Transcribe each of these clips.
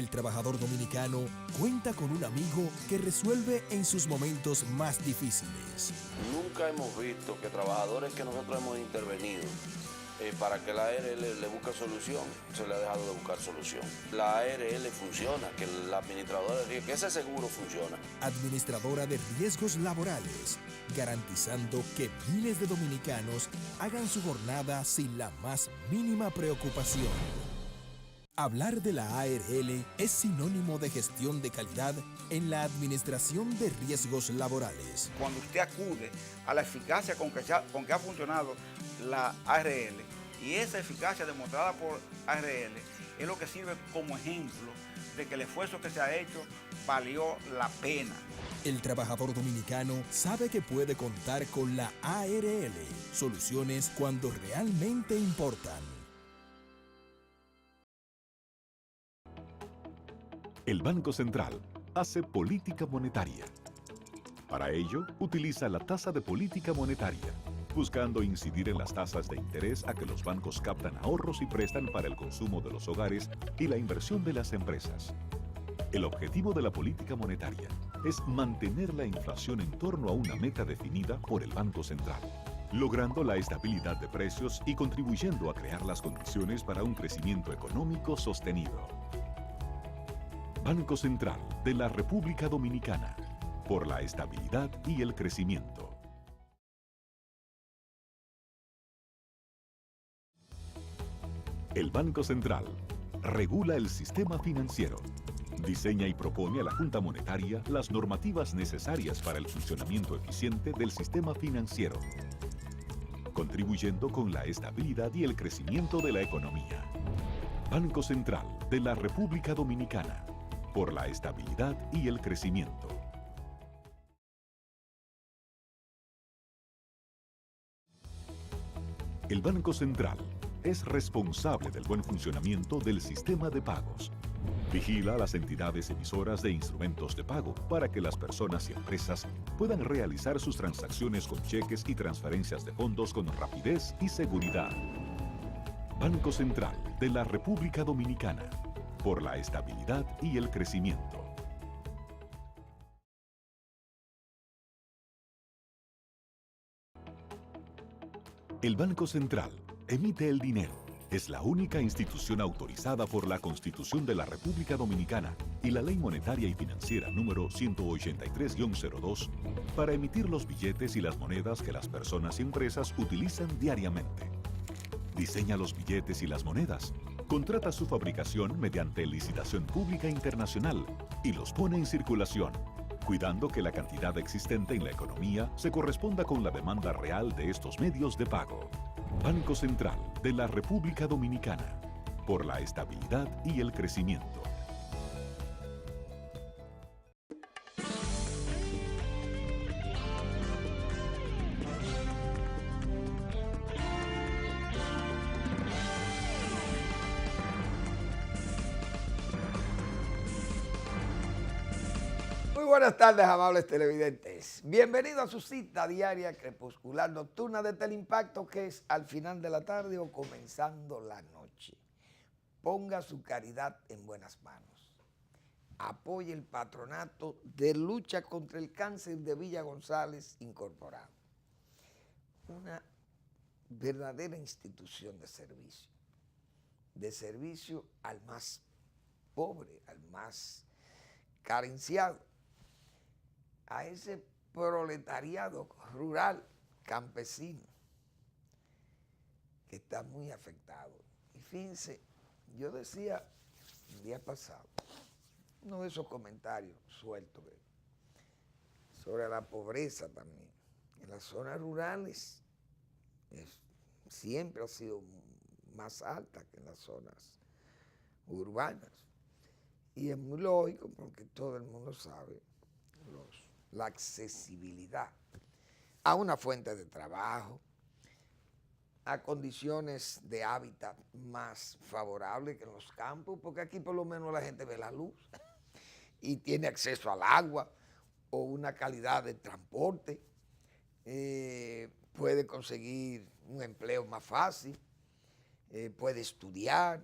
El trabajador dominicano cuenta con un amigo que resuelve en sus momentos más difíciles. Nunca hemos visto que trabajadores que nosotros hemos intervenido para que la ARL le busque solución, se le ha dejado de buscar solución. La ARL funciona, que la administradora de riesgos, que ese seguro funciona. Administradora de riesgos laborales, garantizando que miles de dominicanos hagan su jornada sin la más mínima preocupación. Hablar de la ARL es sinónimo de gestión de calidad en la administración de riesgos laborales. Cuando usted acude a la eficacia con que ha funcionado la ARL y esa eficacia demostrada por ARL es lo que sirve como ejemplo de que el esfuerzo que se ha hecho valió la pena. El trabajador dominicano sabe que puede contar con la ARL, soluciones cuando realmente importan. El Banco Central hace política monetaria. Para ello, utiliza la tasa de política monetaria, buscando incidir en las tasas de interés a que los bancos captan ahorros y prestan para el consumo de los hogares y la inversión de las empresas. El objetivo de la política monetaria es mantener la inflación en torno a una meta definida por el Banco Central, logrando la estabilidad de precios y contribuyendo a crear las condiciones para un crecimiento económico sostenido. Banco Central de la República Dominicana, por la estabilidad y el crecimiento. El Banco Central regula el sistema financiero, diseña y propone a la Junta Monetaria las normativas necesarias para el funcionamiento eficiente del sistema financiero, contribuyendo con la estabilidad y el crecimiento de la economía. Banco Central de la República Dominicana, por la estabilidad y el crecimiento. El Banco Central es responsable del buen funcionamiento del sistema de pagos. Vigila a las entidades emisoras de instrumentos de pago para que las personas y empresas puedan realizar sus transacciones con cheques y transferencias de fondos con rapidez y seguridad. Banco Central de la República Dominicana, por la estabilidad y el crecimiento. El Banco Central emite el dinero. Es la única institución autorizada por la Constitución de la República Dominicana y la Ley Monetaria y Financiera número 183-02 para emitir los billetes y las monedas que las personas y empresas utilizan diariamente. Diseña los billetes y las monedas, contrata su fabricación mediante licitación pública internacional y los pone en circulación, cuidando que la cantidad existente en la economía se corresponda con la demanda real de estos medios de pago. Banco Central de la República Dominicana, por la estabilidad y el crecimiento. Buenas tardes, amables televidentes. Bienvenidos a su cita diaria crepuscular nocturna de Teleimpacto, que es al final de la tarde o comenzando la noche. Ponga su caridad en buenas manos. Apoye el patronato de lucha contra el cáncer de Villa González Incorporado. Una verdadera institución de servicio al más pobre, al más carenciado, a ese proletariado rural, campesino, que está muy afectado. Y fíjense, yo decía el día pasado, uno de esos comentarios sueltos sobre la pobreza también. En las zonas rurales siempre ha sido más alta que en las zonas urbanas. Y es muy lógico porque todo el mundo sabe la accesibilidad a una fuente de trabajo, a condiciones de hábitat más favorables que en los campos, porque aquí por lo menos la gente ve la luz y tiene acceso al agua o una calidad de transporte, puede conseguir un empleo más fácil, puede estudiar,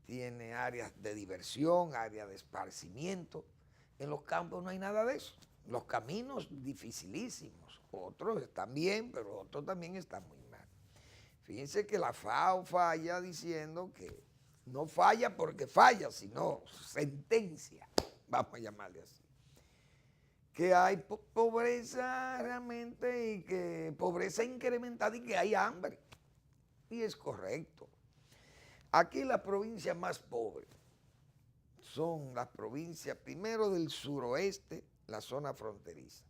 tiene áreas de diversión, áreas de esparcimiento. En los campos no hay nada de eso. Los caminos dificilísimos. Otros están bien, pero otros también están muy mal. Fíjense que la FAO falla diciendo que no falla porque falla, sino sentencia, vamos a llamarle así. Que hay pobreza realmente y que pobreza incrementada y que hay hambre. Y es correcto. Aquí las provincias más pobres son las provincias primero del suroeste, la zona fronteriza.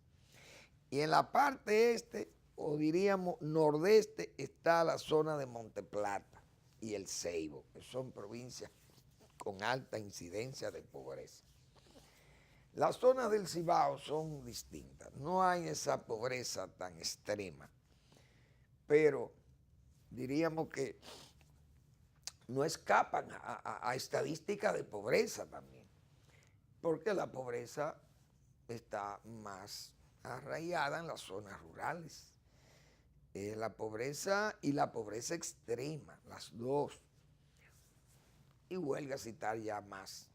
Y en la parte este, o diríamos nordeste, está la zona de Monteplata y el Ceibo, que son provincias con alta incidencia de pobreza. Las zonas del Cibao son distintas, no hay esa pobreza tan extrema, pero diríamos que no escapan a estadísticas de pobreza también, porque la pobreza está más arraigada en las zonas rurales. La pobreza y la pobreza extrema, las dos. Y huelga a citar ya más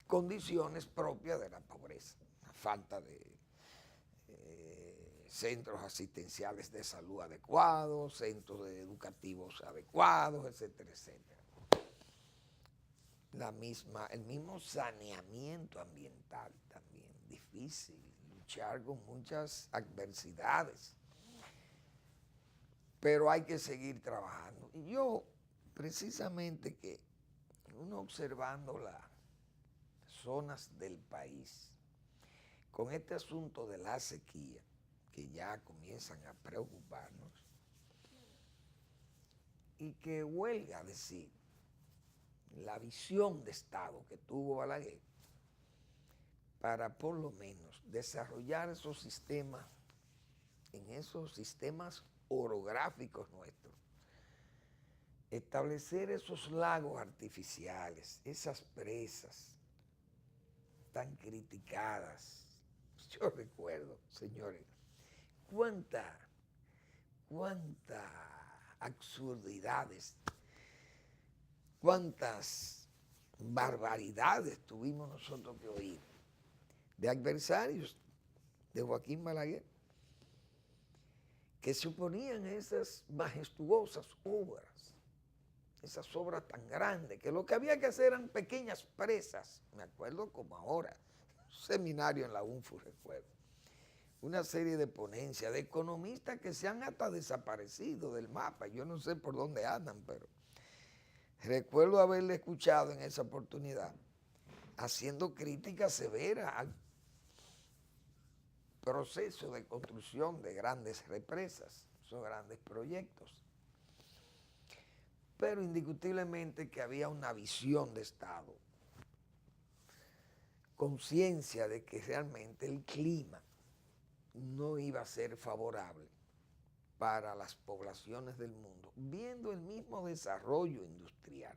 condiciones propias de la pobreza, la falta de centros asistenciales de salud adecuados, centros educativos adecuados, etcétera, etcétera. El mismo saneamiento ambiental también, difícil, luchar con muchas adversidades, pero hay que seguir trabajando. Y yo, precisamente que uno observando las zonas del país, con este asunto de la sequía, que ya comienzan a preocuparnos, y que huelga a decir, la visión de Estado que tuvo Balaguer para por lo menos desarrollar esos sistemas, en esos sistemas orográficos nuestros, establecer esos lagos artificiales, esas presas tan criticadas. Yo recuerdo, señores, cuántas absurdidades, cuántas barbaridades tuvimos nosotros que oír de adversarios de Joaquín Balaguer, que se oponían a esas majestuosas obras, esas obras tan grandes, que lo que había que hacer eran pequeñas presas. Me acuerdo como ahora, un seminario en la UNFU, recuerdo, una serie de ponencias de economistas que se han hasta desaparecido del mapa. Yo no sé por dónde andan, pero recuerdo haberle escuchado en esa oportunidad haciendo críticas severas al proceso de construcción de grandes represas, esos grandes proyectos. Pero indiscutiblemente que había una visión de Estado, conciencia de que realmente el clima no iba a ser favorable para las poblaciones del mundo, viendo el mismo desarrollo industrial,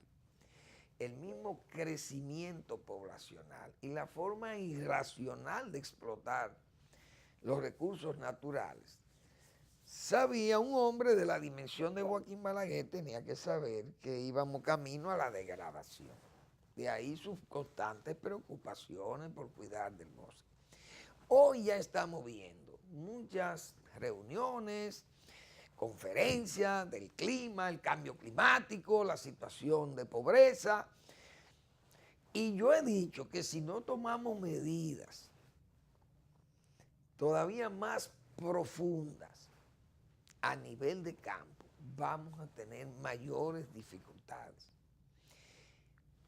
el mismo crecimiento poblacional y la forma irracional de explotar los recursos naturales. Sabía un hombre de la dimensión de Joaquín Balaguer, tenía que saber que íbamos camino a la degradación. De ahí sus constantes preocupaciones por cuidar del bosque. Hoy ya estamos viendo muchas reuniones, conferencias del clima, el cambio climático, la situación de pobreza. Y yo he dicho que si no tomamos medidas todavía más profundas a nivel de campo, vamos a tener mayores dificultades.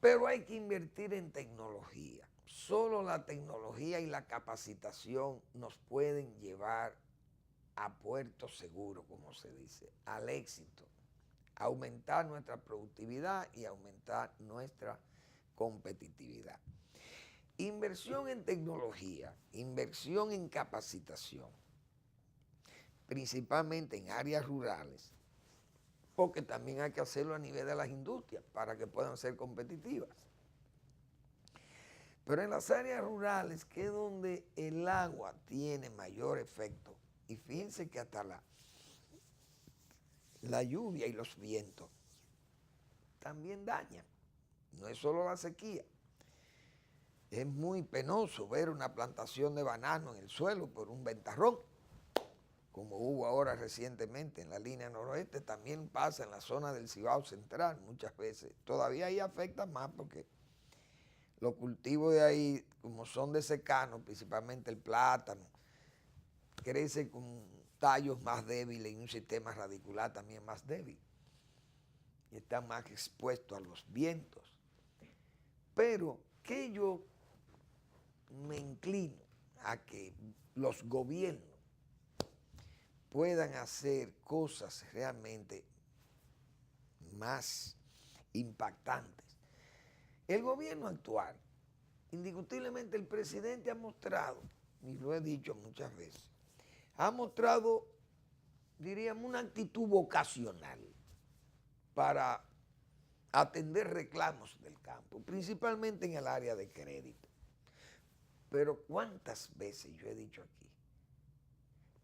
Pero hay que invertir en tecnología. Solo la tecnología y la capacitación nos pueden llevar a puerto seguro, como se dice, al éxito, aumentar nuestra productividad y aumentar nuestra competitividad. Inversión en tecnología, inversión en capacitación, principalmente en áreas rurales, porque también hay que hacerlo a nivel de las industrias para que puedan ser competitivas. Pero en las áreas rurales, que es donde el agua tiene mayor efecto, y fíjense que hasta la lluvia y los vientos también dañan no es solo la sequía. Es muy penoso ver una plantación de banano en el suelo por un ventarrón, como hubo ahora recientemente en la línea noroeste, también pasa en la zona del Cibao Central muchas veces. Todavía ahí afecta más porque los cultivos de ahí, como son de secano, principalmente el plátano, crece con tallos más débiles y un sistema radicular también más débil. Y están más expuestos a los vientos. Pero que yo me inclino a que los gobiernos puedan hacer cosas realmente más impactantes. El gobierno actual, indiscutiblemente el presidente ha mostrado, y lo he dicho muchas veces, ha mostrado, diríamos, una actitud vocacional para atender reclamos del campo, principalmente en el área de crédito. Pero ¿cuántas veces yo he dicho aquí?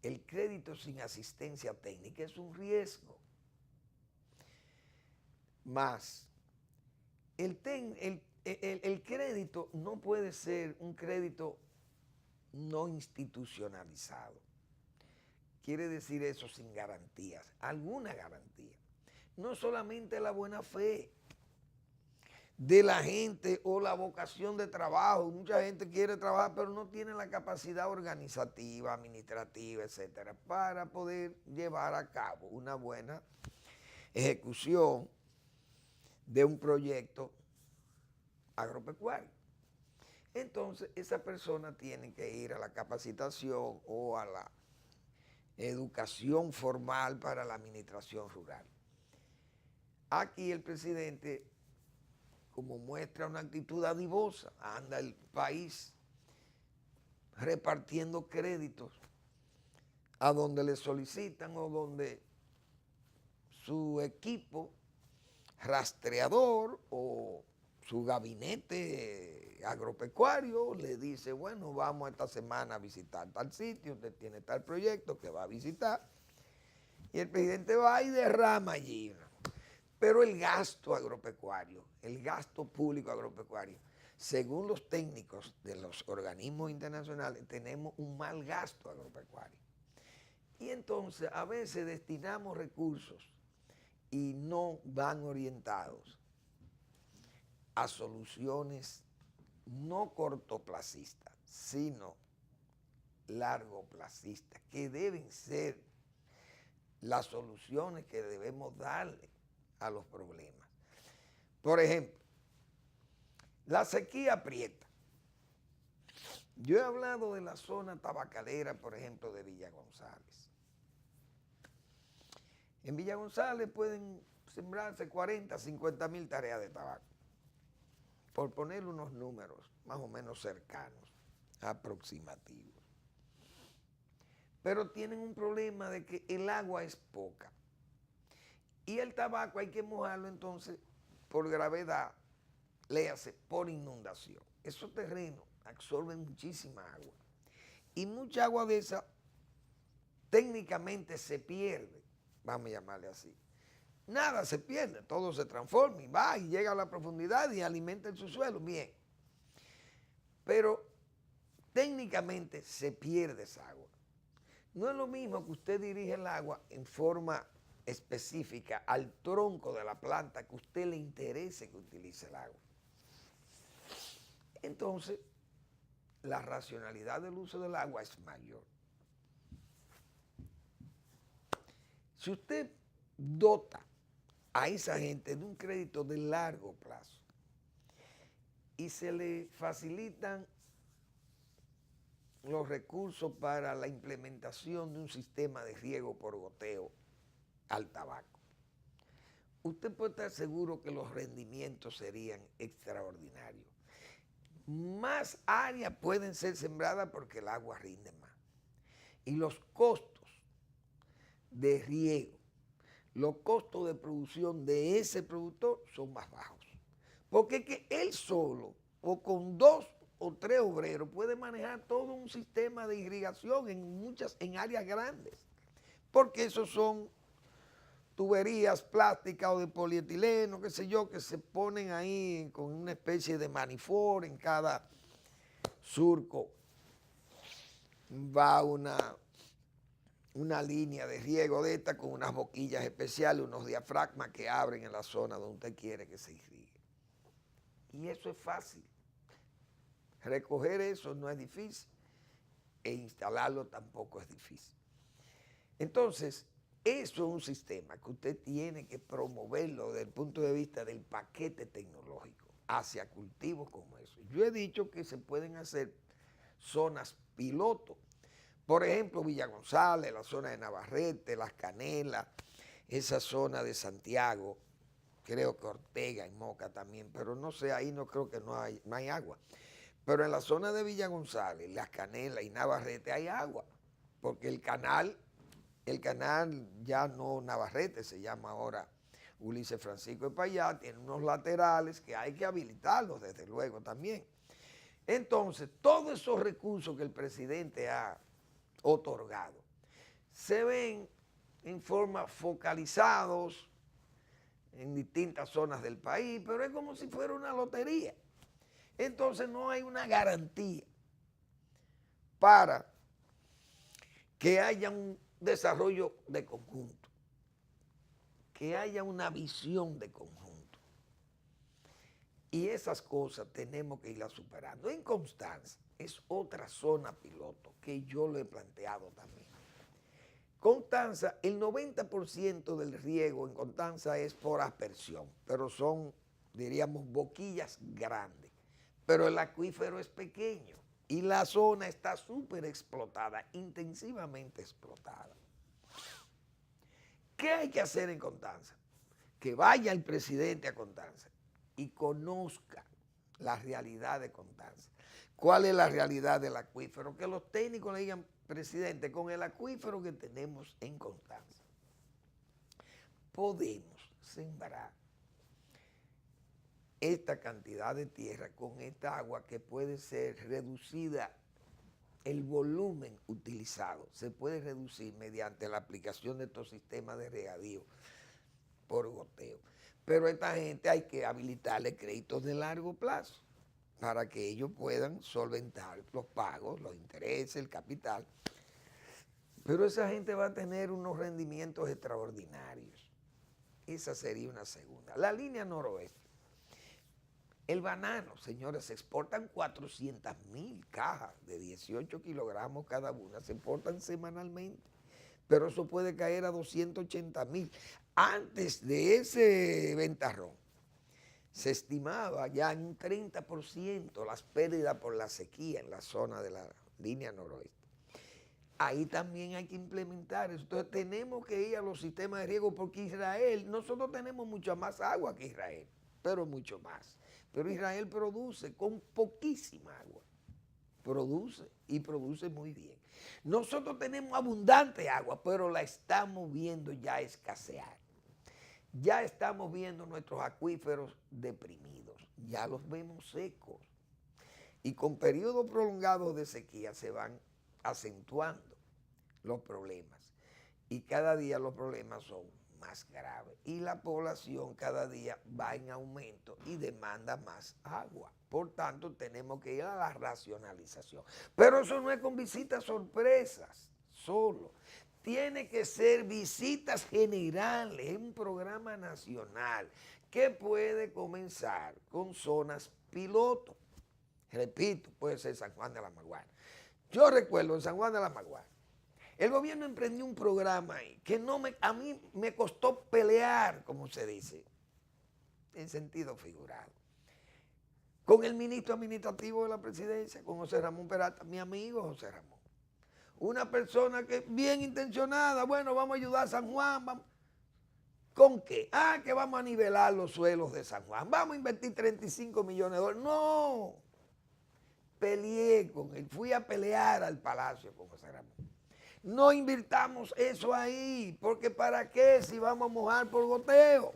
El crédito sin asistencia técnica es un riesgo. Más, el crédito no puede ser un crédito no institucionalizado. Quiere decir eso sin garantías, alguna garantía. No solamente la buena fe de la gente o la vocación de trabajo. Mucha gente quiere trabajar, pero no tiene la capacidad organizativa, administrativa, etcétera, para poder llevar a cabo una buena ejecución de un proyecto agropecuario. Entonces, esa persona tiene que ir a la capacitación o a la educación formal para la administración rural. Aquí el presidente, como muestra una actitud dadivosa, anda el país repartiendo créditos a donde le solicitan o donde su equipo rastreador o su gabinete agropecuario le dice, bueno, vamos esta semana a visitar tal sitio, usted tiene tal proyecto que va a visitar, y el presidente va y derrama allí. Pero el gasto agropecuario, el gasto público agropecuario, según los técnicos de los organismos internacionales, tenemos un mal gasto agropecuario. Y entonces a veces destinamos recursos y no van orientados a soluciones no cortoplacistas, sino largoplacistas, que deben ser las soluciones que debemos darle a los problemas. Por ejemplo, la sequía aprieta. Yo he hablado de la zona tabacalera, por ejemplo, de Villa González. En Villa González pueden sembrarse 40, 50 mil tareas de tabaco, por poner unos números más o menos cercanos, aproximativos. Pero tienen un problema de que el agua es poca. Y el tabaco hay que mojarlo entonces por gravedad, léase, por inundación. Esos terrenos absorben muchísima agua. Y mucha agua de esa técnicamente se pierde, vamos a llamarle así. Nada se pierde, todo se transforma y va y llega a la profundidad y alimenta el subsuelo, bien. Pero técnicamente se pierde esa agua. No es lo mismo que usted dirige el agua en forma específica al tronco de la planta que a usted le interese que utilice el agua. Entonces, la racionalidad del uso del agua es mayor. Si usted dota a esa gente de un crédito de largo plazo y se le facilitan los recursos para la implementación de un sistema de riego por goteo al tabaco, usted puede estar seguro que los rendimientos serían extraordinarios. Más áreas pueden ser sembradas porque el agua rinde más. Y los costos de riego, los costos de producción de ese productor son más bajos. Porque es que él solo o con 2 o 3 obreros puede manejar todo un sistema de irrigación en áreas grandes. Porque esos son tuberías plásticas o de polietileno, qué sé yo, que se ponen ahí con una especie de manifold en cada surco. Va una línea de riego de esta con unas boquillas especiales, unos diafragmas que abren en la zona donde usted quiere que se irrigue. Y eso es fácil. Recoger eso no es difícil e instalarlo tampoco es difícil. Entonces, eso es un sistema que usted tiene que promoverlo desde el punto de vista del paquete tecnológico hacia cultivos como eso. Yo he dicho que se pueden hacer zonas piloto. Por ejemplo, Villa González, la zona de Navarrete, Las Canelas, esa zona de Santiago, creo que Ortega y Moca también, pero no sé, ahí no creo que no hay agua. Pero en la zona de Villa González, Las Canelas y Navarrete hay agua, porque el canal ya no Navarrete, se llama ahora Ulises Francisco de Payá, tiene unos laterales que hay que habilitarlos desde luego también. Entonces, todos esos recursos que el presidente ha otorgado se ven en forma focalizados en distintas zonas del país, pero es como si fuera una lotería. Entonces no hay una garantía para que haya un desarrollo de conjunto, que haya una visión de conjunto. Y esas cosas tenemos que irlas superando. En Constanza es otra zona piloto que yo lo he planteado también. Constanza, el 90% del riego en Constanza es por aspersión, pero son, diríamos, boquillas grandes. Pero el acuífero es pequeño y la zona está súper explotada, intensivamente explotada. ¿Qué hay que hacer en Constanza? Que vaya el presidente a Constanza y conozca la realidad de Constanza. ¿Cuál es la realidad del acuífero? Que los técnicos le digan, presidente, con el acuífero que tenemos en Constanza, podemos sembrar esta cantidad de tierra con esta agua que puede ser reducida, el volumen utilizado se puede reducir mediante la aplicación de estos sistemas de regadío por goteo. Pero a esta gente hay que habilitarle créditos de largo plazo para que ellos puedan solventar los pagos, los intereses, el capital. Pero esa gente va a tener unos rendimientos extraordinarios. Esa sería una segunda. La línea noroeste. El banano, señores, se exportan 400.000 cajas de 18 kilogramos cada una, se exportan semanalmente, pero eso puede caer a 280.000. Antes de ese ventarrón, se estimaba ya en un 30% las pérdidas por la sequía en la zona de la línea noroeste. Ahí también hay que implementar eso. Entonces tenemos que ir a los sistemas de riego porque Israel, nosotros tenemos mucha más agua que Israel, pero mucho más. Pero Israel produce con poquísima agua. Produce y produce muy bien. Nosotros tenemos abundante agua, pero la estamos viendo ya escasear. Ya estamos viendo nuestros acuíferos deprimidos. Ya los vemos secos. Y con periodos prolongados de sequía se van acentuando los problemas. Y cada día los problemas son más grave y la población cada día va en aumento y demanda más agua. Por tanto, tenemos que ir a la racionalización. Pero eso no es con visitas sorpresas solo. Tiene que ser visitas generales, es un programa nacional que puede comenzar con zonas piloto. Repito, puede ser San Juan de la Maguana. Yo recuerdo en San Juan de la Maguana, el gobierno emprendió un programa ahí que a mí me costó pelear, como se dice, en sentido figurado, con el ministro administrativo de la presidencia, con José Ramón Peralta, mi amigo José Ramón. Una persona que bien intencionada, bueno, vamos a ayudar a San Juan, vamos. ¿Con qué? Que vamos a nivelar los suelos de San Juan, vamos a invertir 35 millones de dólares. No, peleé con él, fui a pelear al palacio con José Ramón. No invirtamos eso ahí, porque ¿para qué si vamos a mojar por goteo?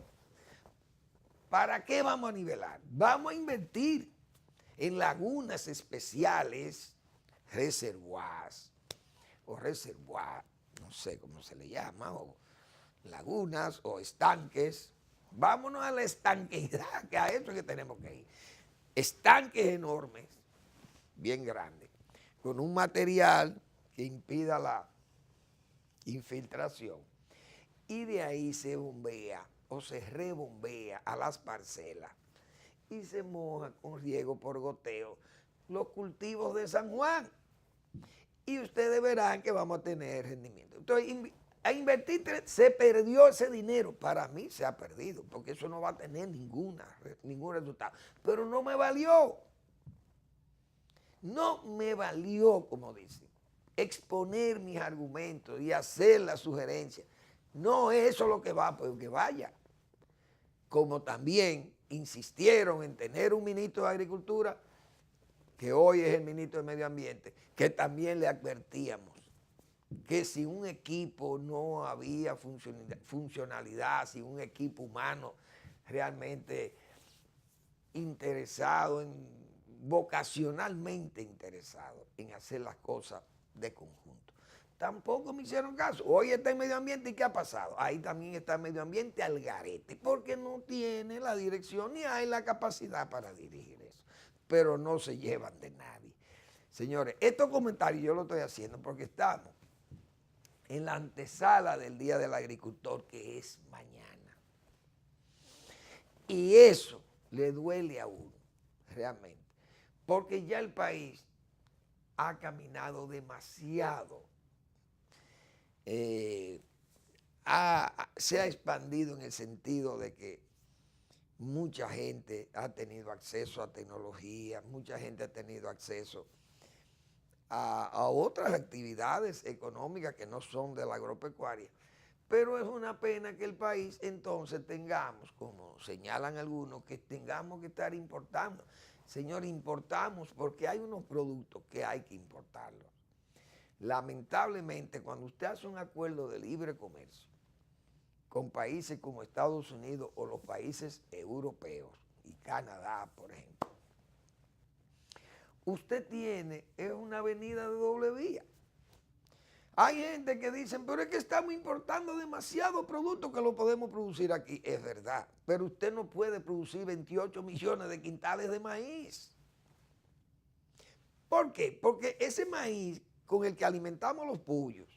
¿Para qué vamos a nivelar? Vamos a invertir en lagunas especiales, reservoirs, o reservoir, no sé cómo se le llama, o lagunas o estanques. Vámonos a la estanqueidad, que a eso es que tenemos que ir. Estanques enormes, bien grandes, con un material que impida la infiltración. Y de ahí se bombea o se rebombea a las parcelas y se moja con riego por goteo los cultivos de San Juan. Y ustedes verán que vamos a tener rendimiento. Entonces, a invertir, se perdió ese dinero. Para mí se ha perdido, porque eso no va a tener ningún resultado. Pero no me valió. No me valió, como dicen, exponer mis argumentos y hacer las sugerencias. No es eso lo que va, pues que vaya. Como también insistieron en tener un ministro de Agricultura, que hoy es el ministro de Medio Ambiente, que también le advertíamos que si un equipo no había funcionalidad, si un equipo humano realmente interesado, vocacionalmente interesado en hacer las cosas de conjunto. Tampoco me hicieron caso. Hoy está en Medio Ambiente y ¿qué ha pasado? Ahí también está el Medio Ambiente al garete, porque no tiene la dirección ni hay la capacidad para dirigir eso. Pero no se llevan de nadie. Señores, estos comentarios yo los estoy haciendo porque estamos en la antesala del Día del Agricultor, que es mañana. Y eso le duele a uno, realmente, porque ya el país ha caminado demasiado, se ha expandido en el sentido de que mucha gente ha tenido acceso a tecnología, mucha gente ha tenido acceso a otras actividades económicas que no son de la agropecuaria. Pero es una pena que el país entonces tengamos, como señalan algunos, que tengamos que estar importando. Señor, importamos porque hay unos productos que hay que importarlos. Lamentablemente, cuando usted hace un acuerdo de libre comercio con países como Estados Unidos o los países europeos y Canadá, por ejemplo, usted tiene una avenida de doble vía. Hay gente que dicen, pero es que estamos importando demasiado producto que lo podemos producir aquí. Es verdad, pero usted no puede producir 28 millones de quintales de maíz. ¿Por qué? Porque ese maíz con el que alimentamos los pollos,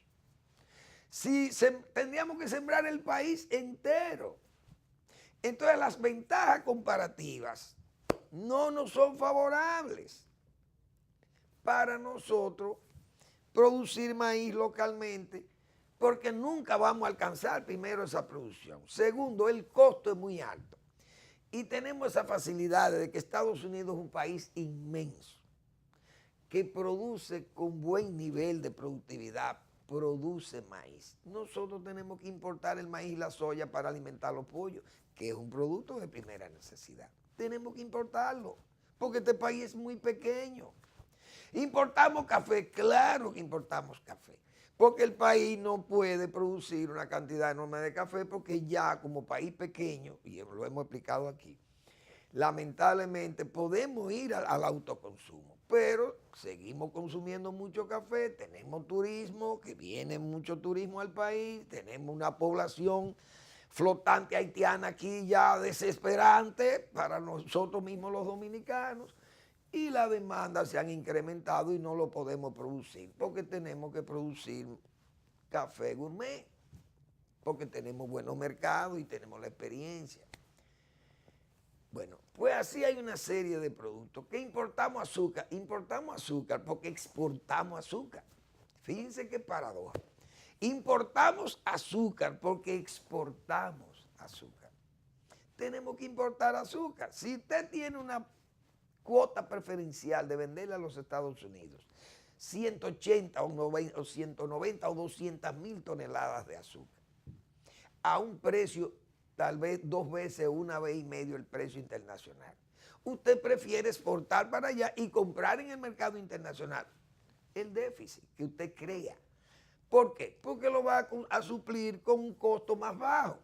tendríamos que sembrar el país entero. Entonces las ventajas comparativas no nos son favorables para nosotros producir maíz localmente, porque nunca vamos a alcanzar primero esa producción. Segundo, el costo es muy alto. Y tenemos esa facilidad de que Estados Unidos es un país inmenso, que produce con buen nivel de productividad, produce maíz. Nosotros tenemos que importar el maíz y la soya para alimentar los pollos, que es un producto de primera necesidad. Tenemos que importarlo, porque este país es muy pequeño. ¿Importamos café? Claro que importamos café, porque el país no puede producir una cantidad enorme de café porque ya como país pequeño, y lo hemos explicado aquí, lamentablemente podemos ir al autoconsumo, pero seguimos consumiendo mucho café, tenemos turismo, que viene mucho turismo al país, tenemos una población flotante haitiana aquí ya desesperante para nosotros mismos los dominicanos, y las demandas se han incrementado y no lo podemos producir porque tenemos que producir café gourmet, porque tenemos buenos mercados y tenemos la experiencia. Bueno, pues así hay una serie de productos. ¿Qué importamos? Azúcar porque exportamos azúcar. Fíjense qué paradoja. Importamos azúcar porque exportamos azúcar. Tenemos que importar azúcar. Si usted tiene una cuota preferencial de venderle a los Estados Unidos 180 o 190 o 200 mil toneladas de azúcar a un precio tal vez 2 veces, 1,5 veces el precio internacional. Usted prefiere exportar para allá y comprar en el mercado internacional el déficit que usted crea. ¿Por qué? Porque lo va a suplir con un costo más bajo.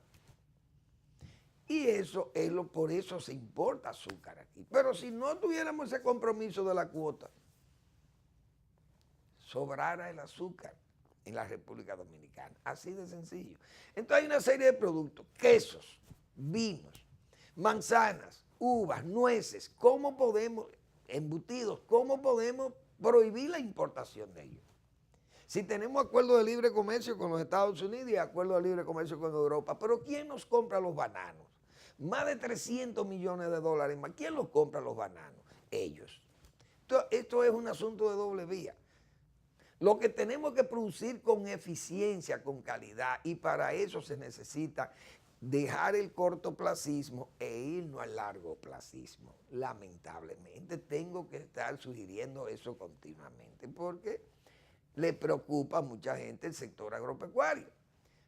Y eso es por eso se importa azúcar aquí. Pero si no tuviéramos ese compromiso de la cuota, sobrara el azúcar en la República Dominicana. Así de sencillo. Entonces hay una serie de productos, quesos, vinos, manzanas, uvas, nueces, ¿cómo podemos, embutidos, cómo podemos prohibir la importación de ellos? Si tenemos acuerdo de libre comercio con los Estados Unidos y acuerdo de libre comercio con Europa, pero ¿quién nos compra los bananos? Más de 300 millones de dólares más. ¿Quién los compra los bananos? Ellos. Esto es un asunto de doble vía. Lo que tenemos que producir con eficiencia, con calidad, y para eso se necesita dejar el cortoplacismo e irnos al largoplacismo. Lamentablemente tengo que estar sugiriendo eso continuamente porque le preocupa a mucha gente el sector agropecuario.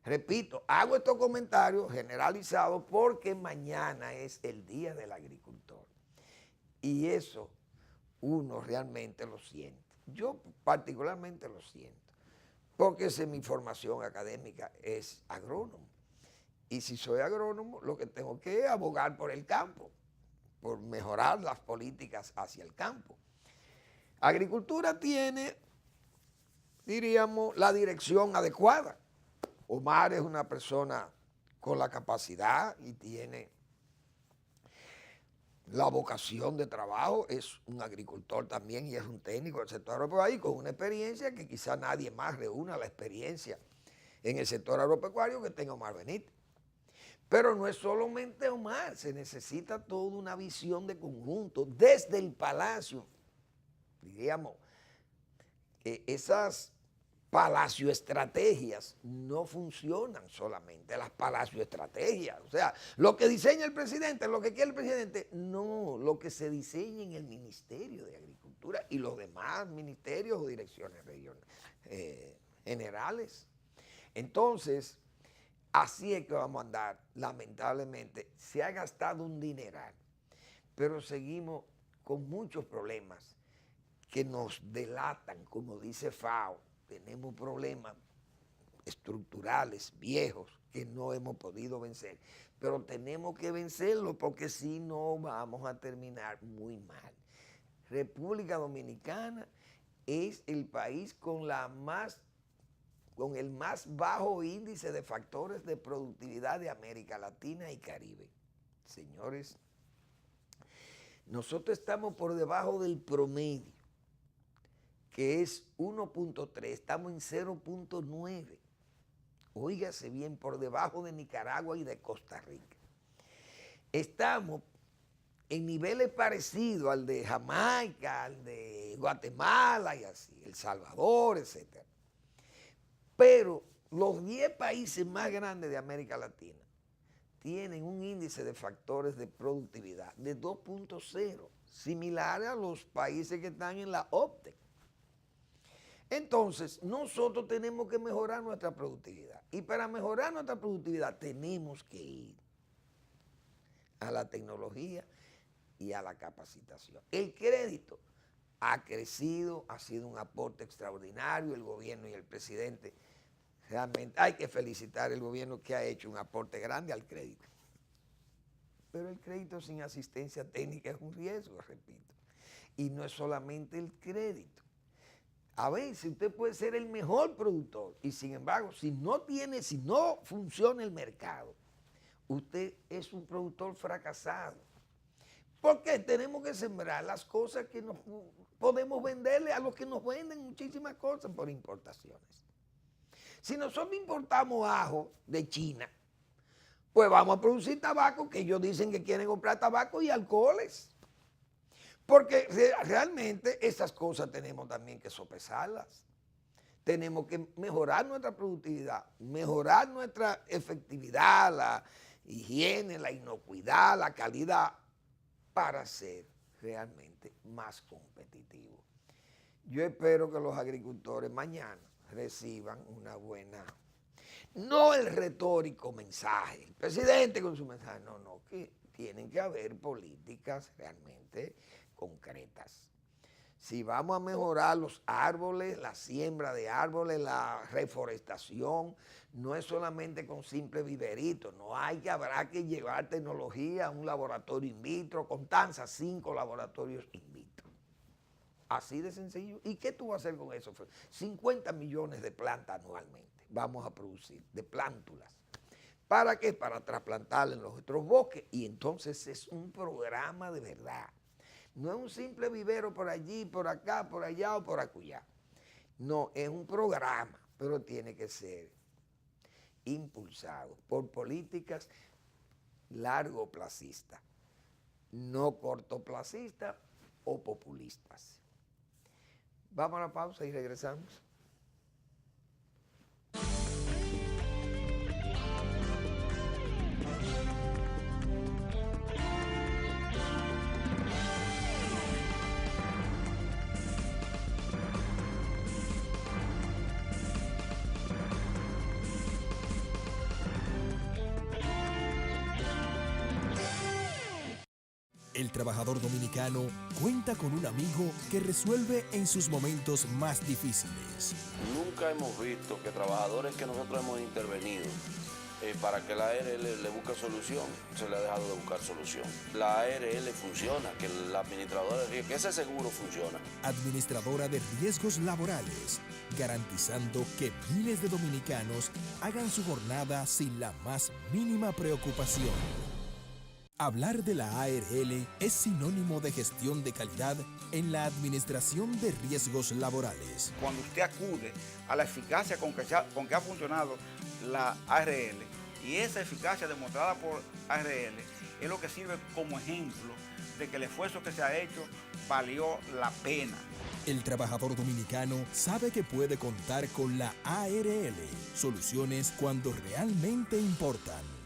Repito, hago estos comentarios generalizados porque mañana es el Día del Agricultor y eso uno realmente lo siente. Yo particularmente lo siento porque mi formación académica es agrónomo. Y si soy agrónomo, lo que tengo que abogar por el campo, por mejorar las políticas hacia el campo. Agricultura tiene, diríamos, la dirección adecuada. Omar es una persona con la capacidad y tiene la vocación de trabajo, es un agricultor también y es un técnico del sector agropecuario con una experiencia que quizá nadie más reúna la experiencia en el sector agropecuario que tenga Omar Benítez. Pero no es solamente Omar, se necesita toda una visión de conjunto desde el palacio. Diríamos, esas palacioestrategias no funcionan solamente, las palacioestrategias. O sea, lo que diseña el presidente, lo que quiere el presidente, no, lo que se diseña en el Ministerio de Agricultura y los demás ministerios o direcciones regionales, generales. Entonces, así es que vamos a andar. Lamentablemente, se ha gastado un dineral, pero seguimos con muchos problemas que nos delatan, como dice FAO. Tenemos problemas estructurales, viejos, que no hemos podido vencer, pero tenemos que vencerlos porque si no vamos a terminar muy mal. República Dominicana es el país con el más bajo índice de factores de productividad de América Latina y Caribe. Señores, nosotros estamos por debajo del promedio, que es 1.3, estamos en 0.9. Óigase bien, por debajo de Nicaragua y de Costa Rica. Estamos en niveles parecidos al de Jamaica, al de Guatemala y así, El Salvador, etc. Pero los 10 países más grandes de América Latina tienen un índice de factores de productividad de 2.0, similar a los países que están en la OPTE. Entonces, nosotros tenemos que mejorar nuestra productividad. Y para mejorar nuestra productividad tenemos que ir a la tecnología y a la capacitación. El crédito ha crecido, ha sido un aporte extraordinario, el gobierno y el presidente. Realmente hay que felicitar al gobierno que ha hecho un aporte grande al crédito. Pero el crédito sin asistencia técnica es un riesgo, repito. Y no es solamente el crédito. A veces usted puede ser el mejor productor y sin embargo, si no funciona el mercado, usted es un productor fracasado. Porque tenemos que sembrar las cosas que nos podemos venderle a los que nos venden muchísimas cosas por importaciones. Si nosotros importamos ajo de China, pues vamos a producir tabaco, que ellos dicen que quieren comprar tabaco y alcoholes. Porque realmente esas cosas tenemos también que sopesarlas. Tenemos que mejorar nuestra productividad, mejorar nuestra efectividad, la higiene, la inocuidad, la calidad, para ser realmente más competitivos. Yo espero que los agricultores mañana reciban una buena, no el retórico mensaje, el presidente con su mensaje, no, que tienen que haber políticas realmente concretas. Si vamos a mejorar los árboles, la siembra de árboles, la reforestación, no es solamente con simple viverito, habrá que llevar tecnología a un laboratorio in vitro, con Tanza 5 laboratorios in vitro. Así de sencillo. ¿Y qué tú vas a hacer con eso? 50 millones de plantas anualmente vamos a producir, de plántulas. ¿Para qué? Para trasplantarla en los otros bosques. Y entonces es un programa de verdad. No es un simple vivero por allí, por acá, por allá o por acullá. No, es un programa, pero tiene que ser impulsado por políticas largoplacistas, no cortoplacistas o populistas. Vamos a la pausa y regresamos. El trabajador dominicano cuenta con un amigo que resuelve en sus momentos más difíciles. Nunca hemos visto que trabajadores que nosotros hemos intervenido para que la ARL le busque solución, se le ha dejado de buscar solución. La ARL funciona, que la administradora de riesgos, que ese seguro funciona. Administradora de riesgos laborales, garantizando que miles de dominicanos hagan su jornada sin la más mínima preocupación. Hablar de la ARL es sinónimo de gestión de calidad en la administración de riesgos laborales. Cuando usted acude a la eficacia con que ha funcionado la ARL, y esa eficacia demostrada por ARL es lo que sirve como ejemplo de que el esfuerzo que se ha hecho valió la pena. El trabajador dominicano sabe que puede contar con la ARL, soluciones cuando realmente importan.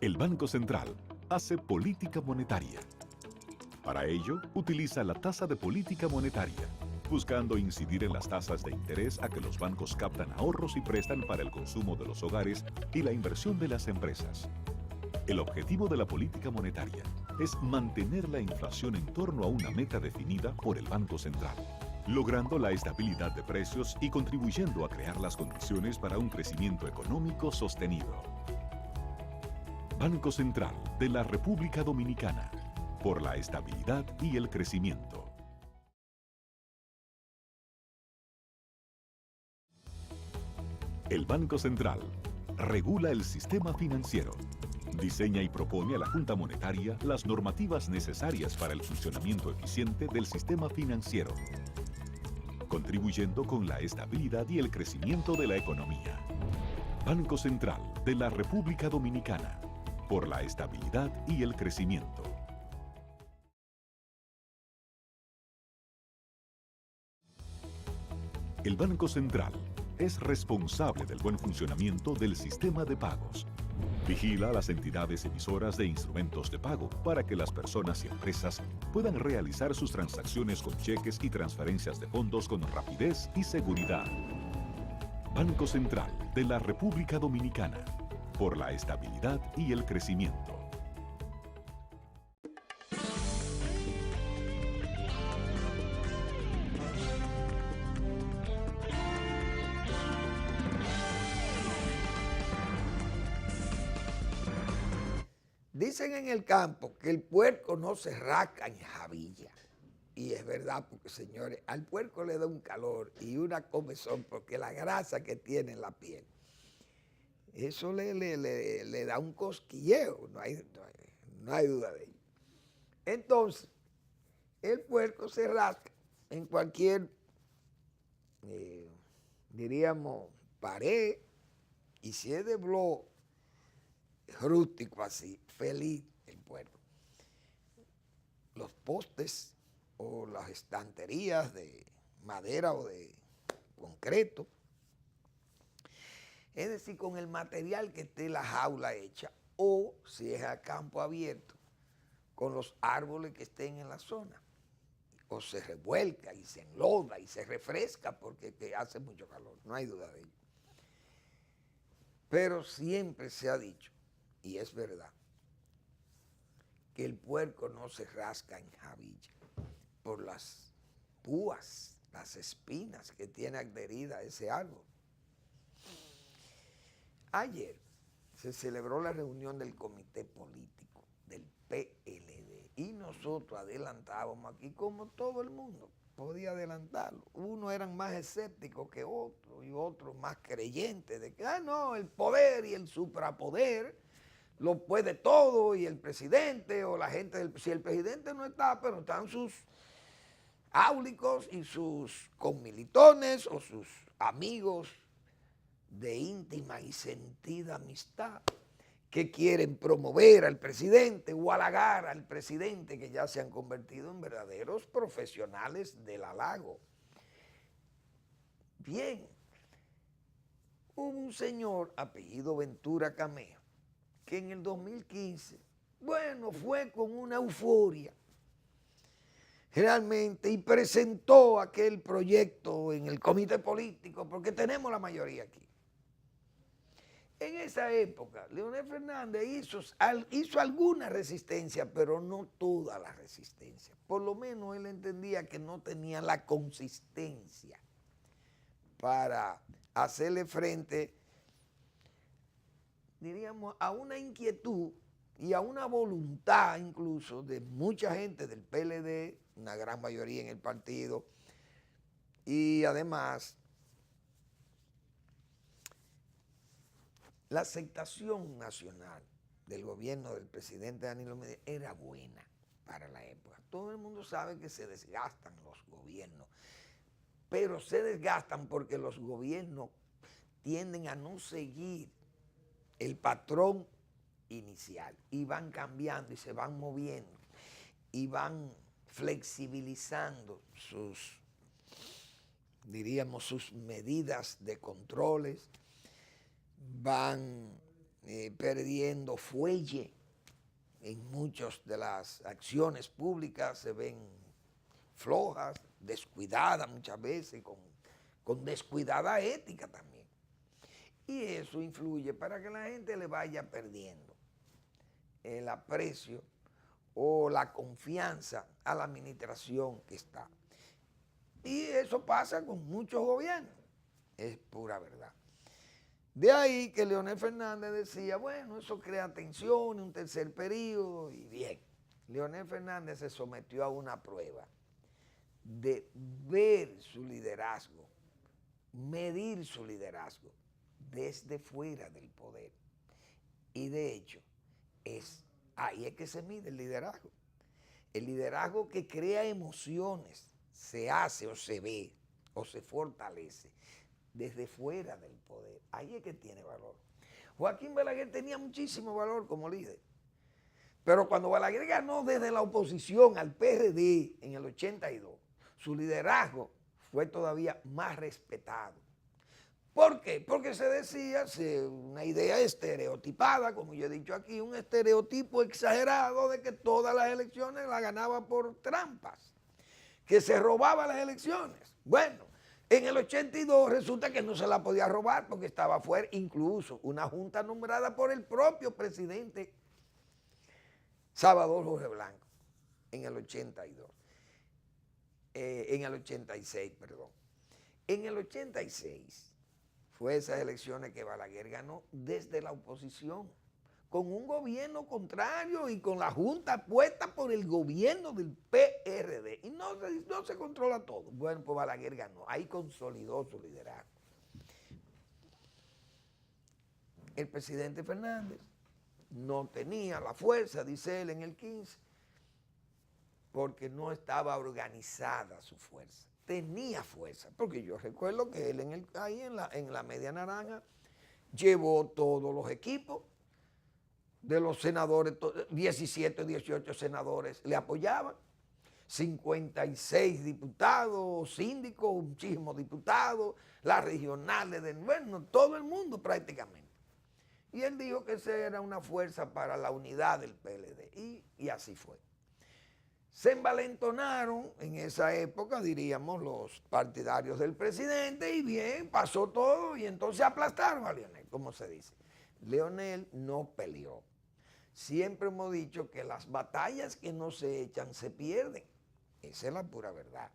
El Banco Central hace política monetaria. Para ello, utiliza la tasa de política monetaria, buscando incidir en las tasas de interés a que los bancos captan ahorros y prestan para el consumo de los hogares y la inversión de las empresas. El objetivo de la política monetaria es mantener la inflación en torno a una meta definida por el Banco Central, logrando la estabilidad de precios y contribuyendo a crear las condiciones para un crecimiento económico sostenido. Banco Central de la República Dominicana, por la estabilidad y el crecimiento. El Banco Central regula el sistema financiero, diseña y propone a la Junta Monetaria las normativas necesarias para el funcionamiento eficiente del sistema financiero, contribuyendo con la estabilidad y el crecimiento de la economía. Banco Central de la República Dominicana, por la estabilidad y el crecimiento. El Banco Central es responsable del buen funcionamiento del sistema de pagos. Vigila a las entidades emisoras de instrumentos de pago para que las personas y empresas puedan realizar sus transacciones con cheques y transferencias de fondos con rapidez y seguridad. Banco Central de la República Dominicana, por la estabilidad y el crecimiento. Dicen en el campo que el puerco no se rasca en jabilla. Y es verdad, porque señores, al puerco le da un calor y una comezón porque la grasa que tiene en la piel, eso le da un cosquilleo, no hay duda de ello. Entonces, el puerco se rasca en cualquier, diríamos, pared, y si es de blog rústico así, feliz el puerco. Los postes o las estanterías de madera o de concreto, es decir, con el material que esté la jaula hecha, o si es a campo abierto, con los árboles que estén en la zona, o se revuelca y se enloda y se refresca porque hace mucho calor, no hay duda de ello. Pero siempre se ha dicho, y es verdad, que el puerco no se rasca en jabilla por las púas, las espinas que tiene adherida a ese árbol. Ayer se celebró la reunión del comité político del PLD nosotros adelantábamos aquí como todo el mundo podía adelantarlo. Unos eran más escépticos que otros y otros más creyentes de que, no, el poder y el suprapoder lo puede todo y el presidente o la gente, si el presidente no está, pero están sus áulicos y sus conmilitones o sus amigos de íntima y sentida amistad que quieren promover al presidente o halagar al presidente, que ya se han convertido en verdaderos profesionales del halago. Bien, hubo un señor apellido Ventura Camejo que en el 2015, bueno, fue con una euforia realmente y presentó aquel proyecto en el comité político, porque tenemos la mayoría aquí. En esa época, Leonel Fernández hizo alguna resistencia, pero no toda la resistencia. Por lo menos él entendía que no tenía la consistencia para hacerle frente, diríamos, a una inquietud y a una voluntad incluso de mucha gente del PLD, una gran mayoría en el partido, y además la aceptación nacional del gobierno del presidente Danilo Medina era buena para la época. Todo el mundo sabe que se desgastan los gobiernos, pero se desgastan porque los gobiernos tienden a no seguir el patrón inicial y van cambiando y se van moviendo y van flexibilizando sus medidas de controles, van perdiendo fuelle en muchas de las acciones públicas, se ven flojas, descuidadas muchas veces, con descuidada ética también. Y eso influye para que la gente le vaya perdiendo el aprecio o la confianza a la administración que está. Y eso pasa con muchos gobiernos, es pura verdad. De ahí que Leonel Fernández decía, bueno, eso crea tensión, un tercer periodo, y bien. Leonel Fernández se sometió a una prueba de ver su liderazgo, medir su liderazgo desde fuera del poder. Y de hecho, ahí es que se mide el liderazgo. El liderazgo que crea emociones se hace o se ve o se fortalece desde fuera del poder. Ahí es que tiene valor. Joaquín Balaguer tenía muchísimo valor como líder. Pero cuando Balaguer ganó desde la oposición al PRD en el 82, su liderazgo fue todavía más respetado. ¿Por qué? Porque se decía, una idea estereotipada, como yo he dicho aquí, un estereotipo exagerado de que todas las elecciones las ganaba por trampas, que se robaba las elecciones. Bueno, en el 82 resulta que no se la podía robar porque estaba fuera incluso una junta nombrada por el propio presidente Salvador Jorge Blanco en el 82. En el 86, perdón. En el 86 fue esas elecciones que Balaguer ganó desde la oposición, con un gobierno contrario y con la junta puesta por el gobierno del PRD. Y no se controla todo. Bueno, pues Balaguer ganó. Ahí consolidó su liderazgo. El presidente Fernández no tenía la fuerza, dice él, en el 15, porque no estaba organizada su fuerza. Tenía fuerza, porque yo recuerdo que él ahí en la Media Naranja llevó todos los equipos de los senadores, 17, 18 senadores le apoyaban, 56 diputados, síndicos, muchísimos diputados, las regionales, bueno, todo el mundo prácticamente. Y él dijo que esa era una fuerza para la unidad del PLD, y así fue. Se envalentonaron en esa época, diríamos, los partidarios del presidente, y bien, pasó todo, y entonces aplastaron a Leonel, como se dice. Leonel no peleó. Siempre hemos dicho que las batallas que no se echan se pierden. Esa es la pura verdad.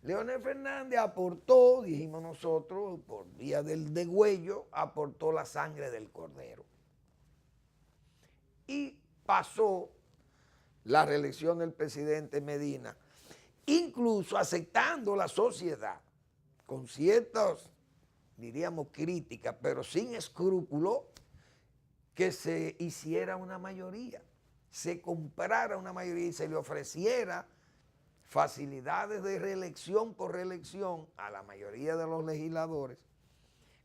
Leonel Fernández aportó, dijimos nosotros, por vía del degüello, aportó la sangre del cordero. Y pasó la reelección del presidente Medina, incluso aceptando la sociedad con ciertas, diríamos, críticas, pero sin escrúpulos, que se hiciera una mayoría, se comprara una mayoría y se le ofreciera facilidades de reelección por reelección a la mayoría de los legisladores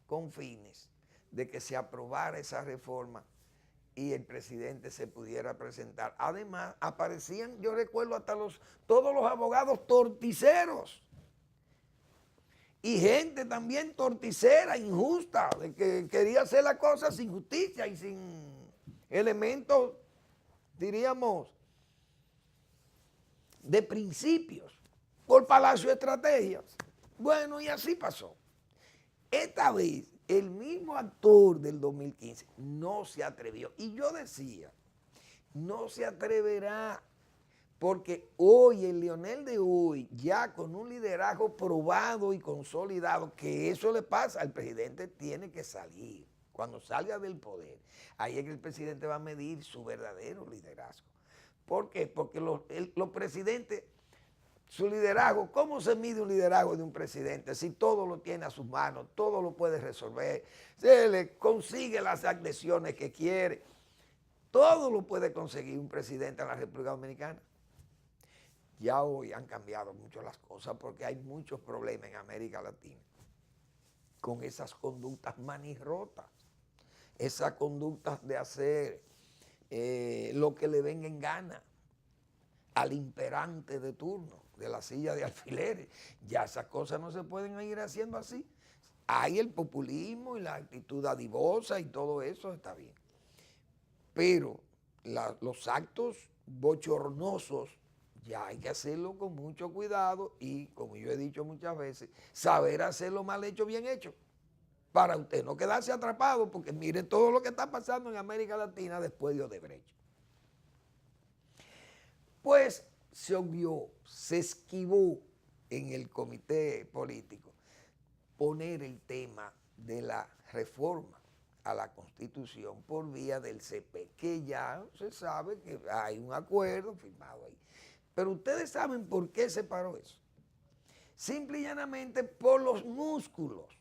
con fines de que se aprobara esa reforma y el presidente se pudiera presentar. Además, aparecían, yo recuerdo hasta todos los abogados torticeros y gente también torticera, injusta, de que quería hacer las cosas sin justicia y sin elementos, diríamos, de principios, por Palacio de Estrategias. Bueno, y así pasó. Esta vez, el mismo actor del 2015 no se atrevió. Y yo decía, no se atreverá, porque hoy, el Leonel de hoy, ya con un liderazgo probado y consolidado, que eso le pasa, al presidente tiene que salir. Cuando salga del poder, ahí es que el presidente va a medir su verdadero liderazgo. ¿Por qué? Porque los presidentes, su liderazgo, ¿cómo se mide un liderazgo de un presidente? Si todo lo tiene a sus manos, todo lo puede resolver, se le consigue las adhesiones que quiere, todo lo puede conseguir un presidente en la República Dominicana. Ya hoy han cambiado mucho las cosas porque hay muchos problemas en América Latina con esas conductas manirrotas, esas conductas de hacer lo que le venga en gana al imperante de turno de la silla de alfileres. Ya esas cosas no se pueden ir haciendo así. Hay el populismo y la actitud dadivosa y todo eso está bien. Pero los actos bochornosos ya hay que hacerlo con mucho cuidado y, como yo he dicho muchas veces, saber hacerlo mal hecho, bien hecho, para usted no quedarse atrapado, porque mire todo lo que está pasando en América Latina después de Odebrecht. Pues se obvió, se esquivó en el comité político poner el tema de la reforma a la Constitución por vía del CP, que ya se sabe que hay un acuerdo firmado ahí. Pero ustedes saben por qué se paró eso. Simple y llanamente por los músculos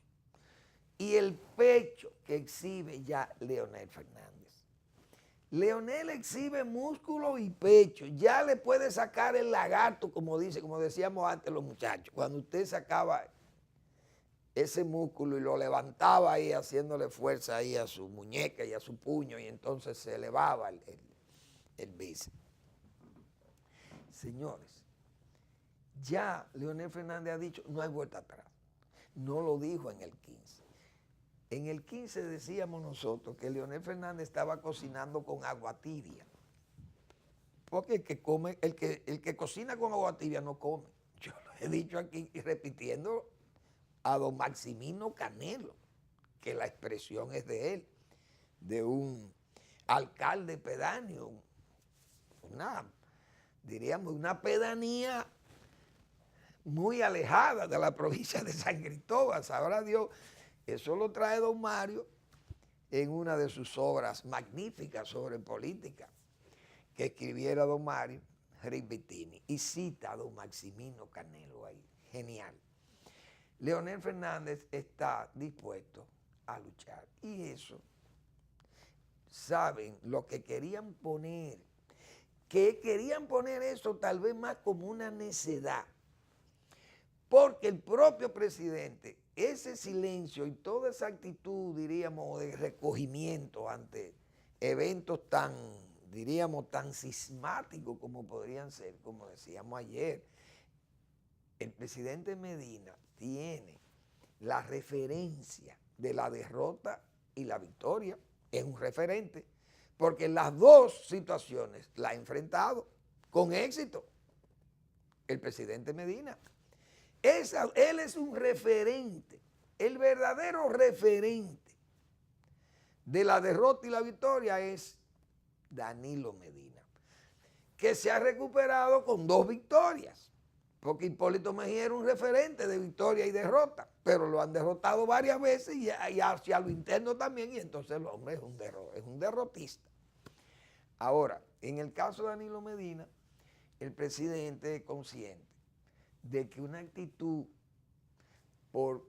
y el pecho que exhibe ya Leonel Fernández. Leonel exhibe músculo y pecho, ya le puede sacar el lagarto, como decíamos antes los muchachos, cuando usted sacaba ese músculo y lo levantaba ahí haciéndole fuerza ahí a su muñeca y a su puño y entonces se elevaba el bíceps. Señores, ya Leonel Fernández ha dicho, no hay vuelta atrás. No lo dijo en el 15. En el 15 decíamos nosotros que Leonel Fernández estaba cocinando con agua tibia. Porque el que cocina con agua tibia no come. Yo lo he dicho aquí y repitiendo a don Maximino Canelo, que la expresión es de él, de un alcalde pedáneo, diríamos una pedanía muy alejada de la provincia de San Cristóbal, sabrá Dios. Eso lo trae don Mario en una de sus obras magníficas sobre política que escribiera don Mario Rivittini y cita a don Maximino Canelo ahí. Genial. Leonel Fernández está dispuesto a luchar y eso, saben lo que querían poner, eso tal vez más como una necedad, porque el propio presidente, ese silencio y toda esa actitud, diríamos, de recogimiento ante eventos tan, diríamos, tan sismáticos como podrían ser, como decíamos ayer, el presidente Medina tiene la referencia de la derrota y la victoria, es un referente, porque las dos situaciones la ha enfrentado con éxito el presidente Medina. Él es un referente, el verdadero referente de la derrota y la victoria es Danilo Medina, que se ha recuperado con 2 victorias, porque Hipólito Mejía era un referente de victoria y derrota, pero lo han derrotado varias veces y hacia lo interno también, y entonces el hombre es un derrotista. Ahora, en el caso de Danilo Medina, el presidente es consciente de que una actitud por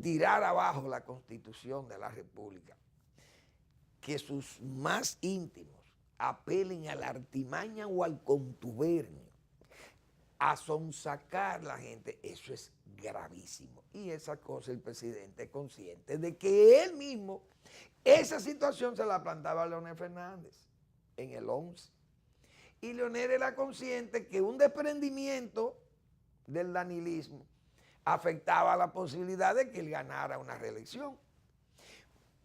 tirar abajo la Constitución de la República, que sus más íntimos apelen a la artimaña o al contubernio, a sonsacar la gente, eso es gravísimo. Y esa cosa el presidente es consciente de que él mismo, esa situación se la plantaba a Leonel Fernández en el 11. Y Leonel era consciente que un desprendimiento del danilismo afectaba la posibilidad de que él ganara una reelección.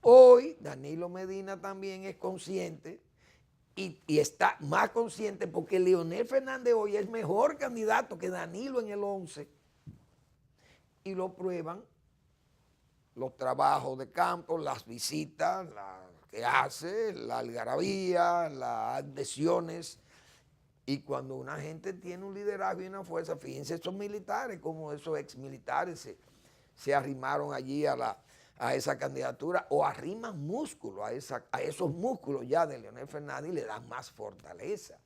Hoy Danilo Medina también es consciente y está más consciente porque Leonel Fernández hoy es mejor candidato que Danilo en el 11 y lo prueban los trabajos de campo, las visitas que hace, la algarabía, las adhesiones. Y cuando una gente tiene un liderazgo y una fuerza, fíjense esos militares, como esos exmilitares se arrimaron allí a esa candidatura o arriman músculo a esos músculos ya de Leonel Fernández y le dan más fortaleza.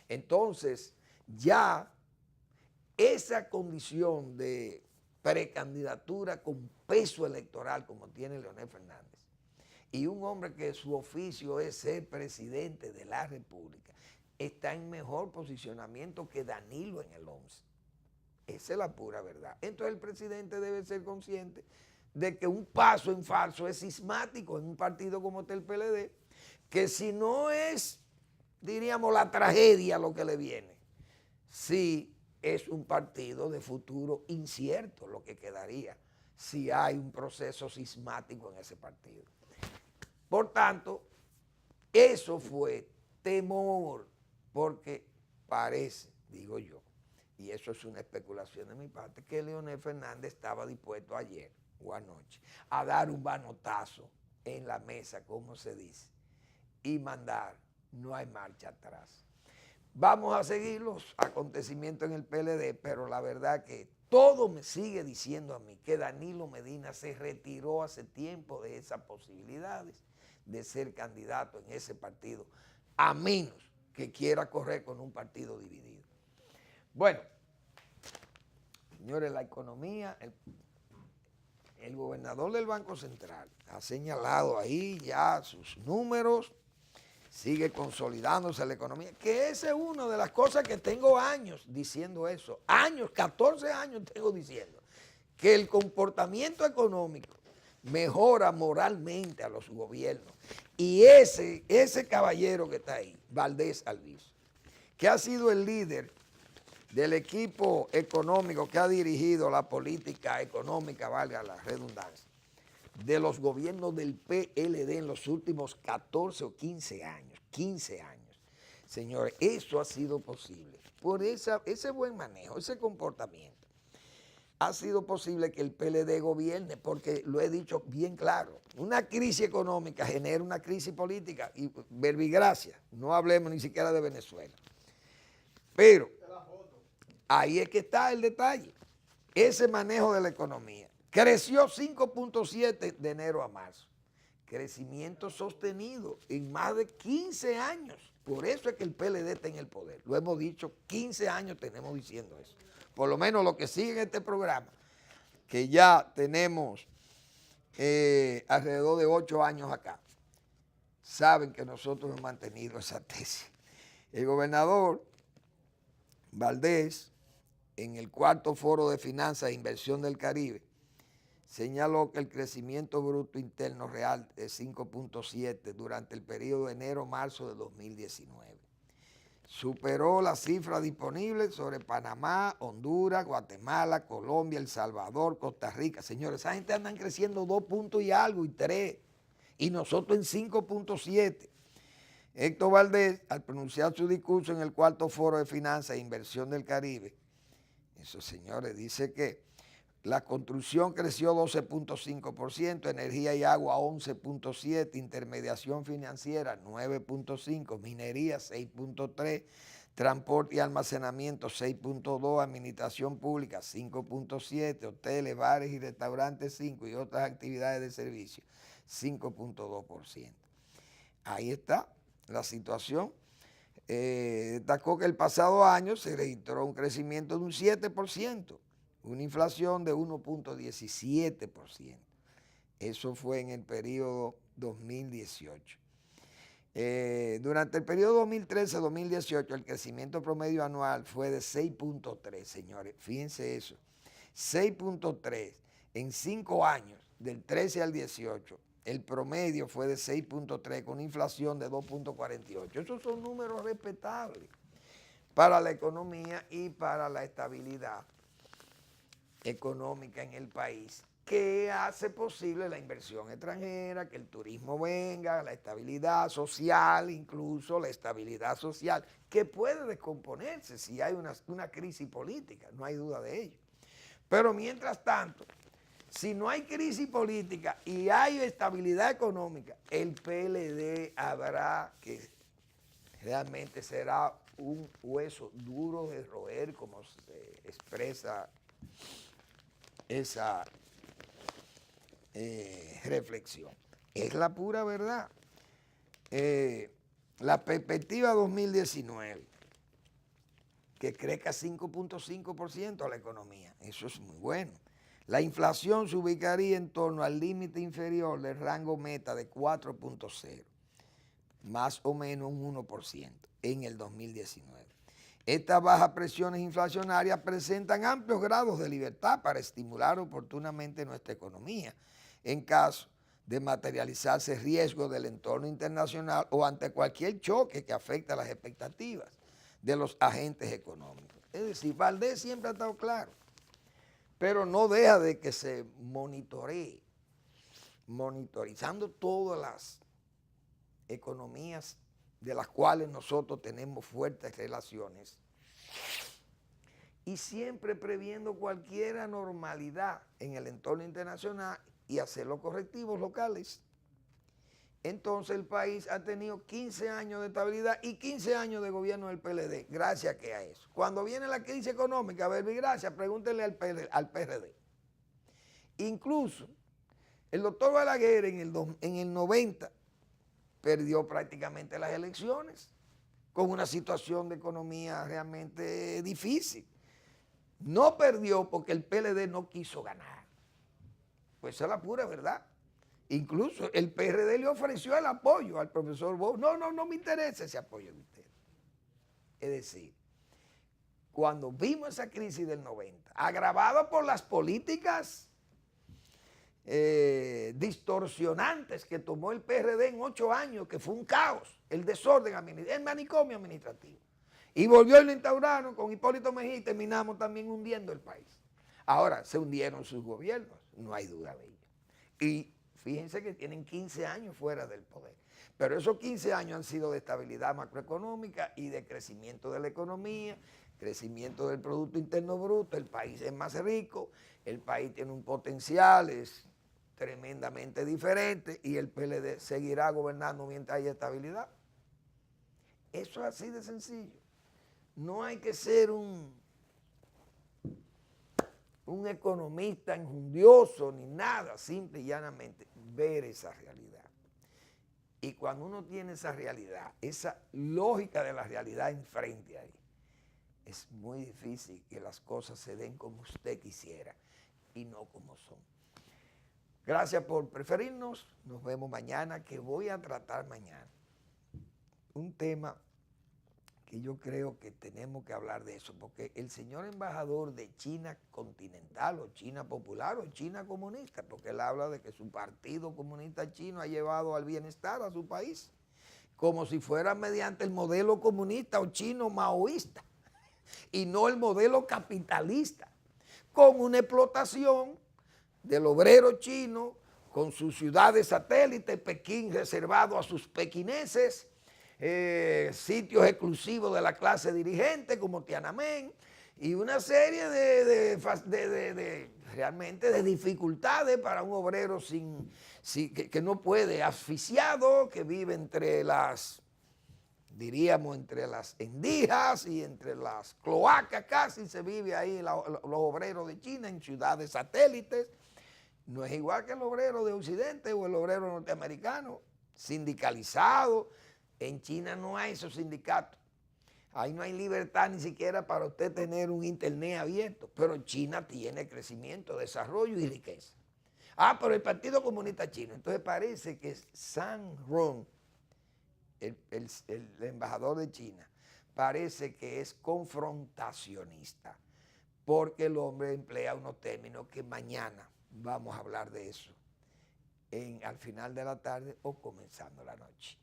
Entonces, ya esa condición de precandidatura con peso electoral como tiene Leonel Fernández y un hombre que su oficio es ser presidente de la República, está en mejor posicionamiento que Danilo en el 11. Esa es la pura verdad. Entonces el presidente debe ser consciente de que un paso en falso es sismático en un partido como el PLD, que si no es, diríamos, la tragedia lo que le viene, sí es un partido de futuro incierto lo que quedaría si hay un proceso sismático en ese partido. Por tanto, eso fue temor, porque parece, digo yo, y eso es una especulación de mi parte, que Leonel Fernández estaba dispuesto ayer o anoche a dar un manotazo en la mesa, como se dice, y mandar, no hay marcha atrás. Vamos a seguir los acontecimientos en el PLD, pero la verdad que todo me sigue diciendo a mí que Danilo Medina se retiró hace tiempo de esas posibilidades de ser candidato en ese partido, a menos que quiera correr con un partido dividido. Bueno, señores, la economía, el gobernador del Banco Central ha señalado ahí ya sus números, sigue consolidándose la economía, que esa es una de las cosas que tengo años diciendo eso, 14 años tengo diciendo, que el comportamiento económico mejora moralmente a los gobiernos. Y ese caballero que está ahí, Valdés Alviso, que ha sido el líder del equipo económico que ha dirigido la política económica, valga la redundancia, de los gobiernos del PLD en los últimos 14 o 15 años. 15 años. Señores, eso ha sido posible por ese buen manejo, ese comportamiento. Ha sido posible que el PLD gobierne, porque lo he dicho bien claro, una crisis económica genera una crisis política, y verbigracia, no hablemos ni siquiera de Venezuela. Pero ahí es que está el detalle, ese manejo de la economía. Creció 5.7 de enero a marzo, crecimiento sostenido en más de 15 años, por eso es que el PLD está en el poder, lo hemos dicho, 15 años tenemos diciendo eso. Por lo menos los que siguen este programa, que ya tenemos alrededor de 8 años acá, saben que nosotros hemos mantenido esa tesis. El gobernador Valdés, en el cuarto foro de finanzas e inversión del Caribe, señaló que el crecimiento bruto interno real es 5.7 durante el periodo de enero-marzo de 2019. Superó la cifra disponible sobre Panamá, Honduras, Guatemala, Colombia, El Salvador, Costa Rica. Señores, esa gente andan creciendo 2 puntos y algo y 3, y nosotros en 5.7. Héctor Valdés, al pronunciar su discurso en el cuarto foro de finanzas e inversión del Caribe, eso, señores, dice que la construcción creció 12.5%, energía y agua 11.7%, intermediación financiera 9.5%, minería 6.3%, transporte y almacenamiento 6.2%, administración pública 5.7%, hoteles, bares y restaurantes 5% y otras actividades de servicio 5.2%. Ahí está. la situación. Destacó que el pasado año se registró un crecimiento de un 7%, una inflación de 1.17%. Eso fue en el periodo 2018. Durante el periodo 2013-2018 el crecimiento promedio anual fue de 6.3, señores. Fíjense eso. 6.3 en 5 años, del 13 al 18. El promedio fue de 6.3 con una inflación de 2.48. Esos son números respetables para la economía y para la estabilidad económica en el país, que hace posible la inversión extranjera, que el turismo venga, la estabilidad social, incluso la estabilidad social, que puede descomponerse si hay una crisis política, no hay duda de ello. Pero mientras tanto, si no hay crisis política y hay estabilidad económica, el PLD habrá que realmente será un hueso duro de roer, como se expresa esa reflexión. Es la pura verdad. La perspectiva 2019, que crezca 5.5% a la economía, eso es muy bueno. La inflación se ubicaría en torno al límite inferior del rango meta de 4.0, más o menos un 1% en el 2019. Estas bajas presiones inflacionarias presentan amplios grados de libertad para estimular oportunamente nuestra economía en caso de materializarse riesgos del entorno internacional o ante cualquier choque que afecte a las expectativas de los agentes económicos. Es decir, Valdés siempre ha estado claro, pero no deja de que se monitoree, monitorizando todas las economías de las cuales nosotros tenemos fuertes relaciones y siempre previendo cualquier anormalidad en el entorno internacional y hacer los correctivos locales. Entonces el país ha tenido 15 años de estabilidad y 15 años de gobierno del PLD, gracias a que a eso. Cuando viene la crisis económica, gracias, pregúntenle al PRD. Incluso el doctor Balaguer en el 90 perdió prácticamente las elecciones con una situación de economía realmente difícil. No perdió porque el PLD no quiso ganar. Pues esa es la pura verdad. Incluso el PRD le ofreció el apoyo al profesor Bosch. No me interesa ese apoyo de usted. Es decir, cuando vimos esa crisis del 90, agravada por las políticas distorsionantes que tomó el PRD en 8 años, que fue un caos, el desorden administrativo, el manicomio administrativo. Y volvió y lo instauraron con Hipólito Mejía y terminamos también hundiendo el país. Ahora, se hundieron sus gobiernos, no hay duda de ello. Y fíjense que tienen 15 años fuera del poder. Pero esos 15 años han sido de estabilidad macroeconómica y de crecimiento de la economía, crecimiento del Producto Interno Bruto, el país es más rico, el país tiene un potencial, es tremendamente diferente y el PLD seguirá gobernando mientras haya estabilidad. Eso es así de sencillo. No hay que ser un economista enjundioso ni nada, simple y llanamente ver esa realidad. Y cuando uno tiene esa realidad, esa lógica de la realidad enfrente ahí, es muy difícil que las cosas se den como usted quisiera y no como son. Gracias por preferirnos, nos vemos mañana, que voy a tratar mañana un tema que yo creo que tenemos que hablar de eso, porque el señor embajador de China continental o China popular o China comunista, porque él habla de que su partido comunista chino ha llevado al bienestar a su país, como si fuera mediante el modelo comunista o chino maoísta, y no el modelo capitalista, con una explotación del obrero chino, con sus ciudades satélites, Pekín reservado a sus pequineses, sitios exclusivos de la clase dirigente como Tiananmen y una serie realmente de dificultades para un obrero que no puede, asfixiado, que vive entre las, diríamos, entre las endijas y entre las cloacas, casi se vive ahí los obreros de China en ciudades satélites. No es igual que el obrero de Occidente o el obrero norteamericano, sindicalizado, En China no hay esos sindicatos. Ahí no hay libertad ni siquiera para usted tener un internet abierto. Pero China tiene crecimiento, desarrollo y riqueza. Ah, pero el Partido Comunista Chino. Entonces parece que Zhang Rong, el embajador de China, parece que es confrontacionista. Porque el hombre emplea unos términos que mañana vamos a hablar de eso. Al final de la tarde o comenzando la noche.